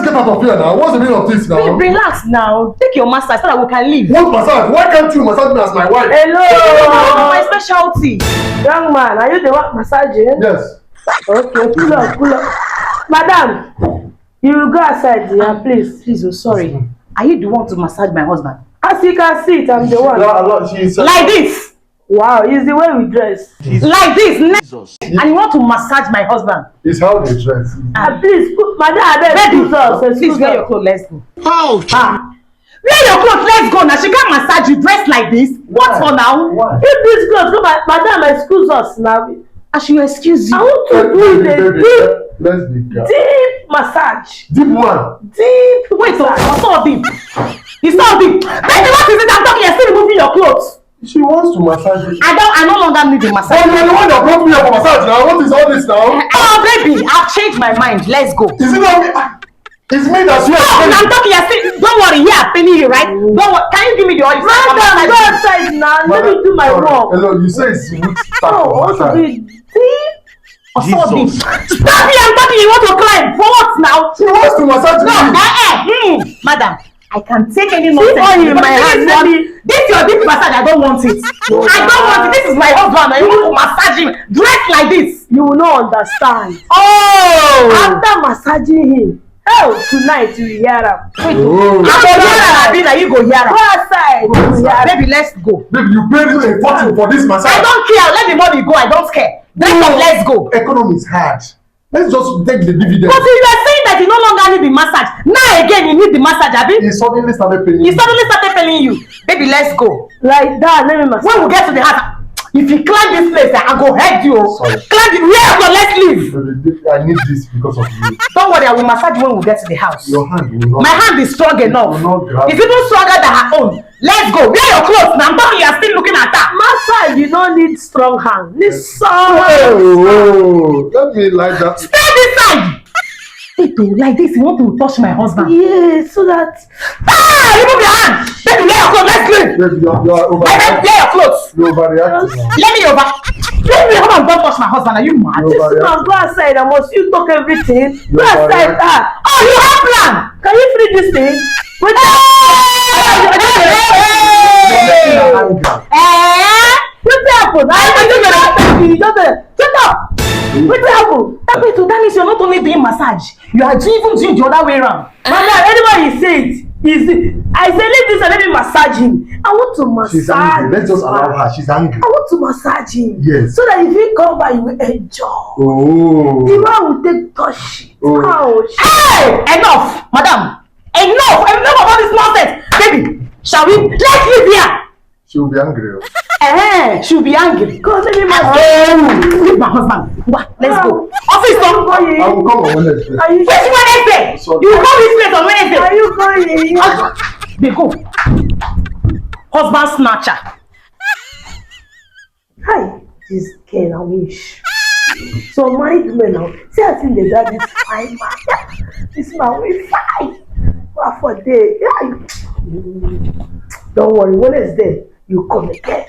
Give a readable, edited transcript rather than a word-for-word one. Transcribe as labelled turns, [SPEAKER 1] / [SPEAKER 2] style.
[SPEAKER 1] get out of here now. What's the meaning of this now?
[SPEAKER 2] Babe, relax now. Take your massage so that we can leave.
[SPEAKER 1] What massage? Why can't you massage me as my wife?
[SPEAKER 2] Hello. My specialty.
[SPEAKER 3] Young man, are you the one massaging?
[SPEAKER 1] Yes.
[SPEAKER 3] Okay, pull up. Madam, you will go outside, yeah, please.
[SPEAKER 2] Please, oh, sorry. Are you the one to massage my husband?
[SPEAKER 3] As you can see it, I'm the one.
[SPEAKER 2] Like this.
[SPEAKER 3] Wow, it's the way we dress.
[SPEAKER 2] Like this. Jesus. And you want to massage my husband?
[SPEAKER 1] It's how they dress.
[SPEAKER 3] Please, madam,
[SPEAKER 2] please wear your clothes. Let's go.
[SPEAKER 3] How?
[SPEAKER 2] Wear your clothes. Let's go. Now she can't massage you dressed like this. What for now?
[SPEAKER 1] Why?
[SPEAKER 3] If this clothes, no, madam, excuse us now.
[SPEAKER 2] I should excuse you.
[SPEAKER 3] I want to do
[SPEAKER 1] Let's be calm.
[SPEAKER 3] deep massage.
[SPEAKER 1] Deep one.
[SPEAKER 3] Deep.
[SPEAKER 2] Wait, so it's not deep. It's not deep. Baby, what is it I'm talking? You're still removing your clothes.
[SPEAKER 1] She wants to massage me.
[SPEAKER 2] I no longer need the massage.
[SPEAKER 1] But you're the one that brought me here for massage now. What is all this now?
[SPEAKER 2] Oh, baby, I've changed my mind. Let's go.
[SPEAKER 1] Is it not me? It's me that's here.
[SPEAKER 2] No, I'm talking. You're still. Don't worry. Yeah, I'm paying you, right? Don't worry. Can you give me the oil?
[SPEAKER 3] Madam, go outside now. Let me do my work.
[SPEAKER 1] Hello, you say it's weak stuff.
[SPEAKER 3] No, what to do? Deep.
[SPEAKER 2] Stop me! I'm talking. You want to climb? For what now?
[SPEAKER 1] She wants to massage
[SPEAKER 2] me. Madam, I can take any nonsense.
[SPEAKER 3] Oil in my hand.
[SPEAKER 2] This is your deep massage. I don't want it. I don't want it. This is my husband. I want to massage him. Dress like this.
[SPEAKER 3] You will not understand.
[SPEAKER 2] Oh!
[SPEAKER 3] After massaging him, tonight you hear him.
[SPEAKER 2] I go hear him. You go hear him.
[SPEAKER 3] Go outside.
[SPEAKER 2] Baby, let's go.
[SPEAKER 1] Baby, you paid a fortune for this massage.
[SPEAKER 2] I don't care. Let the money go. I don't care. Let's go.
[SPEAKER 1] Economy is hard. Let's just take the dividend.
[SPEAKER 2] But you are saying that you no longer need the massage. Now again, you need the massage, Abi.
[SPEAKER 1] He suddenly started paying
[SPEAKER 2] He suddenly started paying you. Baby, let's go.
[SPEAKER 3] Like that, let me massage.
[SPEAKER 2] When we get to the house, if you climb this place, I go head you.
[SPEAKER 1] Sorry.
[SPEAKER 2] Climb it. Let's leave.
[SPEAKER 1] Baby, I need this because of you.
[SPEAKER 2] Don't worry, I will massage you when we get to the house.
[SPEAKER 1] Your hand will not.
[SPEAKER 2] My hand is strong enough. It's even stronger than her own. Let's go. Wear your clothes now. I'm talking, you are still looking at her.
[SPEAKER 3] Massage, you don't need strong hand. Need soft
[SPEAKER 1] Oh, let me like that.
[SPEAKER 2] Stay this side. Like this, you want to touch my husband?
[SPEAKER 3] Yes, so that.
[SPEAKER 2] Remove your hand. Baby, wear your clothes. Let's leave.
[SPEAKER 1] Baby, you are overreacting.
[SPEAKER 2] Wear your clothes.
[SPEAKER 1] You're overreacting.
[SPEAKER 2] Let me come and don't touch my husband. Are you mad?
[SPEAKER 3] This man, go outside. I must you talk everything. Go outside.
[SPEAKER 2] Oh, you have plan.
[SPEAKER 3] Can you free this thing? Wait. What happened? Shut up. What happened?
[SPEAKER 2] That means you're not only doing massage, you are even doing the other way around.
[SPEAKER 3] Madam, anybody say it. I say leave this and let me massage him. I want to massage.
[SPEAKER 1] She's angry. Let's just allow her. She's angry.
[SPEAKER 3] I want to massage him.
[SPEAKER 1] Yes.
[SPEAKER 3] So that if he come by, he will enjoy.
[SPEAKER 1] Oh.
[SPEAKER 3] The man will take touch it.
[SPEAKER 1] Oh.
[SPEAKER 3] Ouch.
[SPEAKER 2] Hey! Enough, madam. Enough of all this nonsense. Baby, shall we? Let's leave here.
[SPEAKER 1] She will be angry.
[SPEAKER 2] She'll be angry.
[SPEAKER 3] Go let me massage.
[SPEAKER 2] Leave my husband. Let's go. Office, don't go.
[SPEAKER 1] I will come on Wednesday.
[SPEAKER 3] Are you
[SPEAKER 2] Which Wednesday? You come this place on Wednesday.
[SPEAKER 3] Are you going?
[SPEAKER 2] They go. Husband snatcher.
[SPEAKER 3] Hi, this girl, I wish. So married men now. See, I think they got this fine man. This man will fight. What for day? Yeah. Don't worry, Wednesday you come again.